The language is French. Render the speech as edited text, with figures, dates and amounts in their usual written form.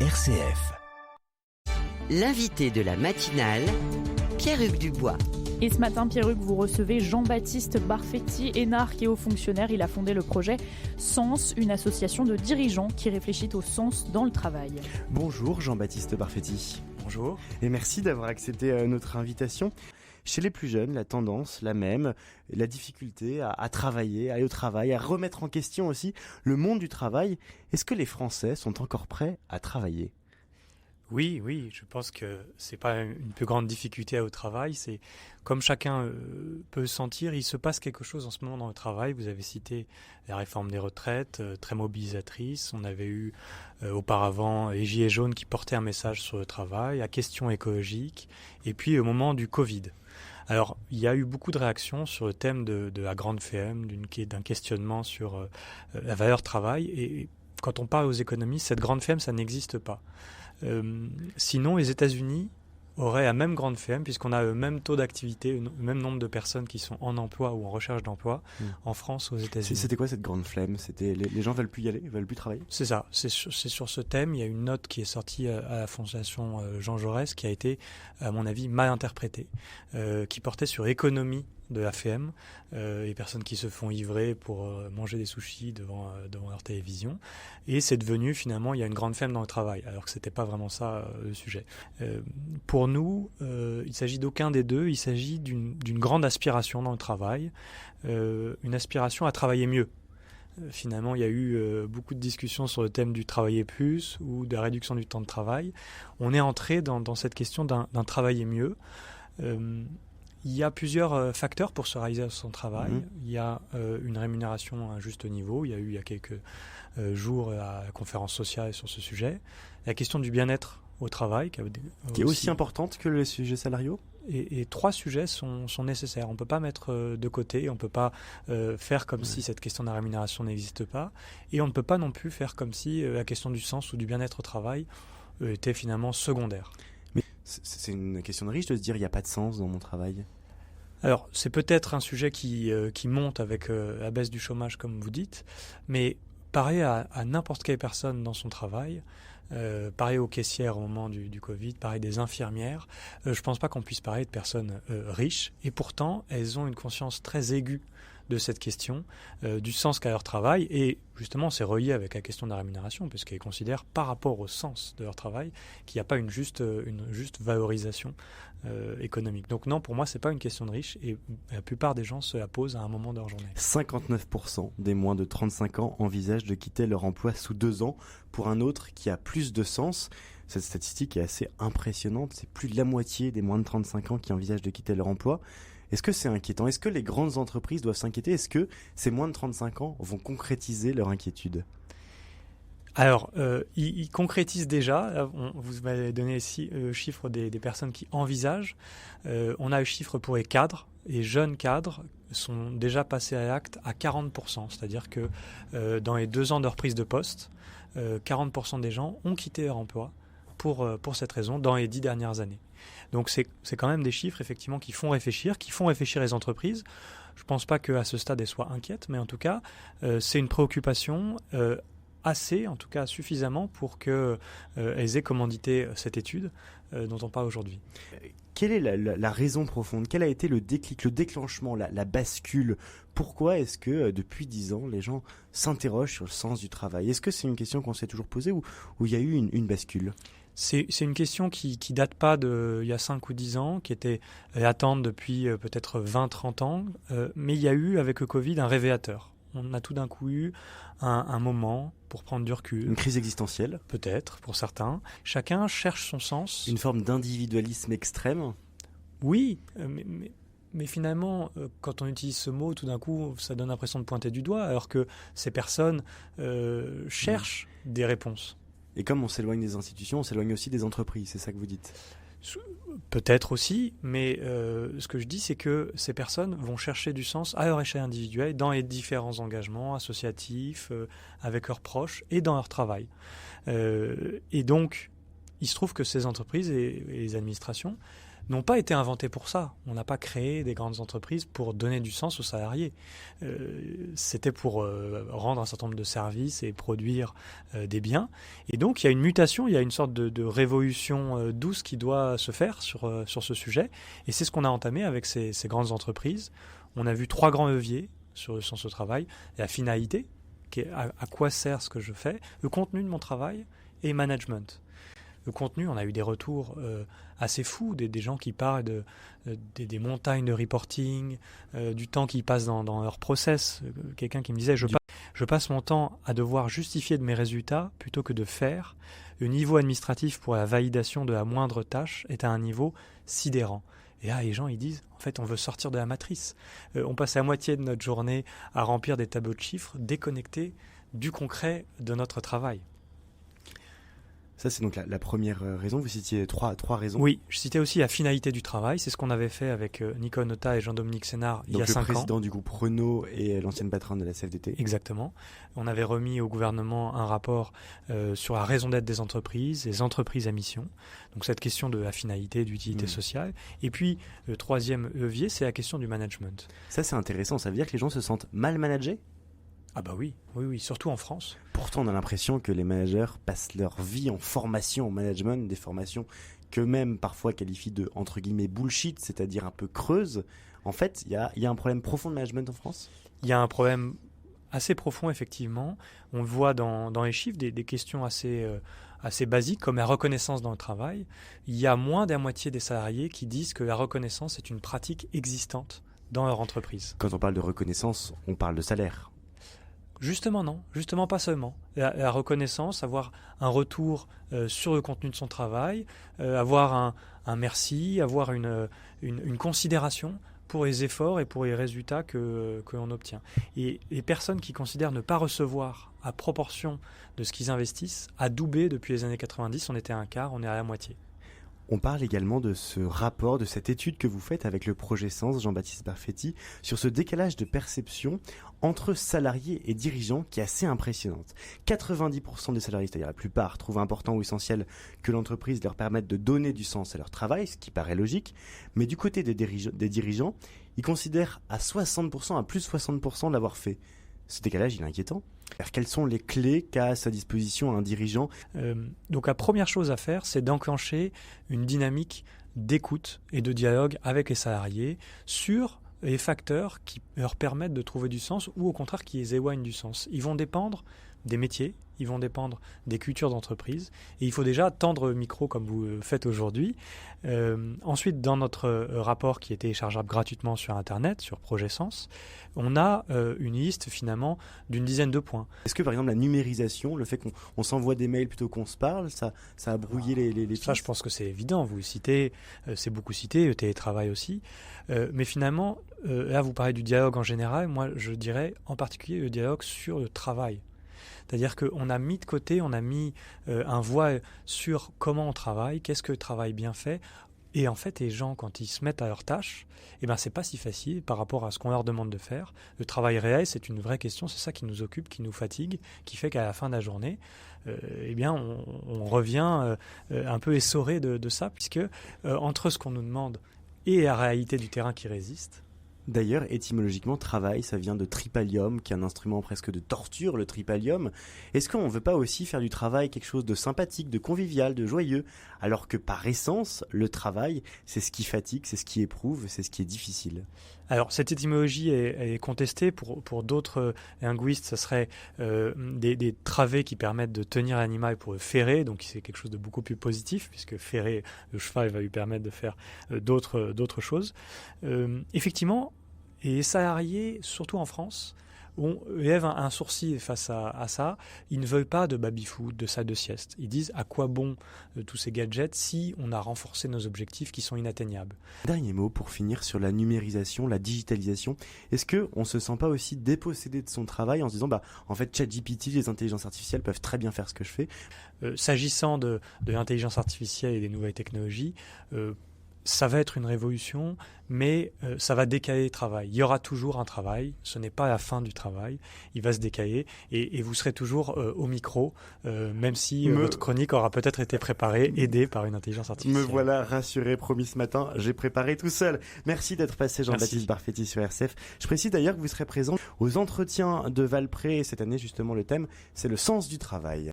RCF. L'invité de la matinale, Pierre-Hugues Dubois. Et ce matin, Pierre-Hugues, vous recevez Jean-Baptiste Barfetti, énarque et haut fonctionnaire. Il a fondé le projet Sens, une association de dirigeants qui réfléchit au sens dans le travail. Bonjour Jean-Baptiste Barfetti. Bonjour. Et merci d'avoir accepté notre invitation. Chez les plus jeunes, la tendance, la même, la difficulté à travailler, à aller au travail, à remettre en question aussi le monde du travail. Est-ce que les Français sont encore prêts à travailler ? Oui, je pense que c'est pas une plus grande difficulté au travail. C'est comme chacun peut sentir, il se passe quelque chose en ce moment dans le travail. Vous avez cité la réforme des retraites, très mobilisatrice. On avait eu auparavant les Gilets jaunes qui portaient un message sur le travail, la question écologique, et puis au moment du Covid. Alors, il y a eu beaucoup de réactions sur le thème de la grande FM, d'un questionnement sur la valeur travail. Et quand on parle aux économistes, cette grande FM, ça n'existe pas. Sinon, les États-Unis auraient la même grande FM, puisqu'on a le même taux d'activité, le même nombre de personnes qui sont en emploi ou en recherche d'emploi en France, aux États-Unis. C'était quoi cette grande flemme ? C'était les gens veulent plus y aller, veulent plus travailler ? C'est ça, c'est sur ce thème. Il y a une note qui est sortie à la Fondation Jean Jaurès qui a été, à mon avis, mal interprétée, qui portait sur l'économie de la FM, les personnes qui se font ivrer pour manger des sushis devant leur télévision. Et c'est devenu, finalement, il y a une grande FM dans le travail, alors que c'était pas vraiment ça le sujet. Pour nous, il s'agit d'aucun des deux, il s'agit d'une grande aspiration dans le travail, une aspiration à travailler mieux. Finalement, il y a eu beaucoup de discussions sur le thème du travailler plus ou de la réduction du temps de travail. On est entré dans cette question d'un travailler mieux. Il y a plusieurs facteurs pour se réaliser à son travail. Il y a une rémunération à un juste niveau. Il y a quelques jours la conférence sociale sur ce sujet. La question du bien-être au travail. Qui est aussi importante que les sujets salariaux ? Et trois sujets sont nécessaires. On ne peut pas mettre de côté, on ne peut pas faire comme si cette question de la rémunération n'existe pas. Et on ne peut pas non plus faire comme si la question du sens ou du bien-être au travail était finalement secondaire. C'est une question de riche de se dire il n'y a pas de sens dans mon travail. Alors, c'est peut-être un sujet qui monte avec la baisse du chômage, comme vous dites, mais pareil à n'importe quelle personne dans son travail, pareil aux caissières au moment du Covid, pareil des infirmières, je ne pense pas qu'on puisse parler de personnes riches, et pourtant, elles ont une conscience très aiguë de cette question, du sens qu'a leur travail, et justement c'est relié avec la question de la rémunération, puisqu'elles considèrent par rapport au sens de leur travail qu'il n'y a pas une juste valorisation économique. Donc non, pour moi c'est pas une question de riches, et la plupart des gens se la posent à un moment de leur journée. 59% des moins de 35 ans envisagent de quitter leur emploi sous 2 ans pour un autre qui a plus de sens. Cette statistique est assez impressionnante, c'est plus de la moitié des moins de 35 ans qui envisagent de quitter leur emploi. Est-ce que c'est inquiétant ? Est-ce que les grandes entreprises doivent s'inquiéter ? Est-ce que ces moins de 35 ans vont concrétiser leur inquiétude ? Alors, ils concrétisent déjà. Vous m'avez donné ici le chiffre des personnes qui envisagent. On a le chiffre pour les cadres. Les jeunes cadres sont déjà passés à l'acte à 40%. C'est-à-dire que dans les 2 ans de reprise de poste, 40% des gens ont quitté leur emploi pour cette raison dans les 10 dernières années. Donc c'est quand même des chiffres effectivement qui font réfléchir les entreprises. Je ne pense pas qu'à ce stade elles soient inquiètes, mais en tout cas c'est une préoccupation en tout cas suffisamment pour qu'elles aient commandité cette étude dont on parle aujourd'hui. Quelle est la raison profonde ? Quel a été le déclic, le déclenchement, la bascule ? Pourquoi est-ce que depuis 10 ans, les gens s'interrogent sur le sens du travail ? Est-ce que c'est une question qu'on s'est toujours posée ou il y a eu une bascule ? C'est une question qui date pas d'il y a 5 ou 10 ans, qui était latente depuis peut-être 20-30 ans, mais il y a eu avec le Covid un révélateur. On a tout d'un coup eu un moment pour prendre du recul. Une crise existentielle ? Peut-être, pour certains. Chacun cherche son sens. Une forme d'individualisme extrême ? Oui, mais finalement, quand on utilise ce mot, tout d'un coup, ça donne l'impression de pointer du doigt, alors que ces personnes cherchent des réponses. Et comme on s'éloigne des institutions, on s'éloigne aussi des entreprises, c'est ça que vous dites ? Peut-être aussi, mais ce que je dis, c'est que ces personnes vont chercher du sens à leur échelle individuelle, dans les différents engagements associatifs, avec leurs proches et dans leur travail. Et donc, il se trouve que ces entreprises et les administrations n'ont pas été inventés pour ça. On n'a pas créé des grandes entreprises pour donner du sens aux salariés. C'était pour rendre un certain nombre de services et produire des biens. Et donc, il y a une mutation, il y a une sorte de révolution douce qui doit se faire sur ce sujet. Et c'est ce qu'on a entamé avec ces grandes entreprises. On a vu 3 grands leviers sur le sens au travail. La finalité, qui est à quoi sert ce que je fais, le contenu de mon travail et management. Le contenu, on a eu des retours assez fous, des gens qui parlent des montagnes de reporting, du temps qu'ils passent dans leur process. Quelqu'un qui me disait, je passe mon temps à devoir justifier de mes résultats plutôt que de faire. Le niveau administratif pour la validation de la moindre tâche est à un niveau sidérant. Et là, les gens, ils disent, en fait, on veut sortir de la matrice. On passe la moitié de notre journée à remplir des tableaux de chiffres déconnectés du concret de notre travail. Ça, c'est donc la première raison. Vous citiez trois raisons. Oui, je citais aussi la finalité du travail. C'est ce qu'on avait fait avec Nicole Notat et Jean-Dominique Sénard il y a 5 ans. Donc le président du groupe Renault et l'ancienne patronne de la CFDT. Exactement. On avait remis au gouvernement un rapport sur la raison d'être des entreprises, les entreprises à mission. Donc cette question de la finalité, d'utilité sociale. Et puis, le 3e levier, c'est la question du management. Ça, c'est intéressant. Ça veut dire que les gens se sentent mal managés ? Ah bah oui, surtout en France. Pourtant, on a l'impression que les managers passent leur vie en formation, en management, des formations qu'eux-mêmes parfois qualifient de, entre guillemets, bullshit, c'est-à-dire un peu creuses. En fait, il y a un problème profond de management en France ? Il y a un problème assez profond, effectivement. On le voit dans les chiffres, des questions assez basiques, comme la reconnaissance dans le travail. Il y a moins de la moitié des salariés qui disent que la reconnaissance est une pratique existante dans leur entreprise. Quand on parle de reconnaissance, on parle de salaire. Justement non, justement pas seulement. La reconnaissance, avoir un retour sur le contenu de son travail, avoir un merci, avoir une considération pour les efforts et pour les résultats que l'on obtient. Et les personnes qui considèrent ne pas recevoir à proportion de ce qu'ils investissent a doublé depuis les années 90, on était à un quart, on est à la moitié. On parle également de ce rapport, de cette étude que vous faites avec le projet Sens, Jean-Baptiste Barfetti, sur ce décalage de perception entre salariés et dirigeants qui est assez impressionnante. 90% des salariés, c'est-à-dire la plupart, trouvent important ou essentiel que l'entreprise leur permette de donner du sens à leur travail, ce qui paraît logique, mais du côté des dirigeants, ils considèrent à 60%, à plus de 60% de l'avoir fait. Ce décalage, il est inquiétant. Alors, quelles sont les clés qu'a à sa disposition un dirigeant ? Donc la première chose à faire, c'est d'enclencher une dynamique d'écoute et de dialogue avec les salariés sur les facteurs qui leur permettent de trouver du sens ou au contraire qui les éloignent du sens. Ils vont dépendre des métiers, ils vont dépendre des cultures d'entreprise et il faut déjà tendre le micro comme vous le faites aujourd'hui. Ensuite, dans notre rapport qui est téléchargeable gratuitement sur Internet, sur Projet Sens, on a une liste finalement d'une dizaine de points. Est-ce que par exemple la numérisation, le fait qu'on s'envoie des mails plutôt qu'on se parle, ça a brouillé les pistes ? Ça, je pense que c'est évident. Vous le citez, c'est beaucoup cité, le télétravail aussi. Mais finalement, là, vous parlez du dialogue en général. Moi, je dirais en particulier le dialogue sur le travail. C'est-à-dire qu'on a mis de côté, on a mis un voile sur comment on travaille, qu'est-ce que le travail bien fait. Et en fait, les gens, quand ils se mettent à leur tâche, c'est pas si facile par rapport à ce qu'on leur demande de faire. Le travail réel, c'est une vraie question, c'est ça qui nous occupe, qui nous fatigue, qui fait qu'à la fin de la journée, on revient un peu essoré de ça, puisque entre ce qu'on nous demande et la réalité du terrain qui résiste. D'ailleurs, étymologiquement, travail, ça vient de tripalium, qui est un instrument presque de torture, le tripalium. Est-ce qu'on ne veut pas aussi faire du travail quelque chose de sympathique, de convivial, de joyeux, alors que par essence, le travail, c'est ce qui fatigue, c'est ce qui éprouve, c'est ce qui est difficile ? Alors, cette étymologie est contestée. Pour d'autres linguistes, ce serait des travées qui permettent de tenir l'animal pour le ferrer. Donc, c'est quelque chose de beaucoup plus positif, puisque ferrer le cheval va lui permettre de faire d'autres choses. Effectivement, et les salariés, surtout en France, lèvent un sourcil face à ça. Ils ne veulent pas de baby-foot, de salle de sieste. Ils disent à quoi bon tous ces gadgets si on a renforcé nos objectifs qui sont inatteignables. Dernier mot pour finir sur la numérisation, la digitalisation. Est-ce qu'on ne se sent pas aussi dépossédé de son travail en se disant en fait ChatGPT, les intelligences artificielles peuvent très bien faire ce que je fais ? S'agissant de l'intelligence artificielle et des nouvelles technologies, ça va être une révolution, mais ça va décaler le travail. Il y aura toujours un travail, ce n'est pas la fin du travail, il va se décaler et vous serez toujours au micro, même si votre chronique aura peut-être été préparée, aidée par une intelligence artificielle. Me voilà rassuré, promis ce matin, j'ai préparé tout seul. Merci d'être passé Jean-Baptiste Barfetti sur RCF. Je précise d'ailleurs que vous serez présent aux entretiens de Valpré cette année, justement le thème, c'est le sens du travail.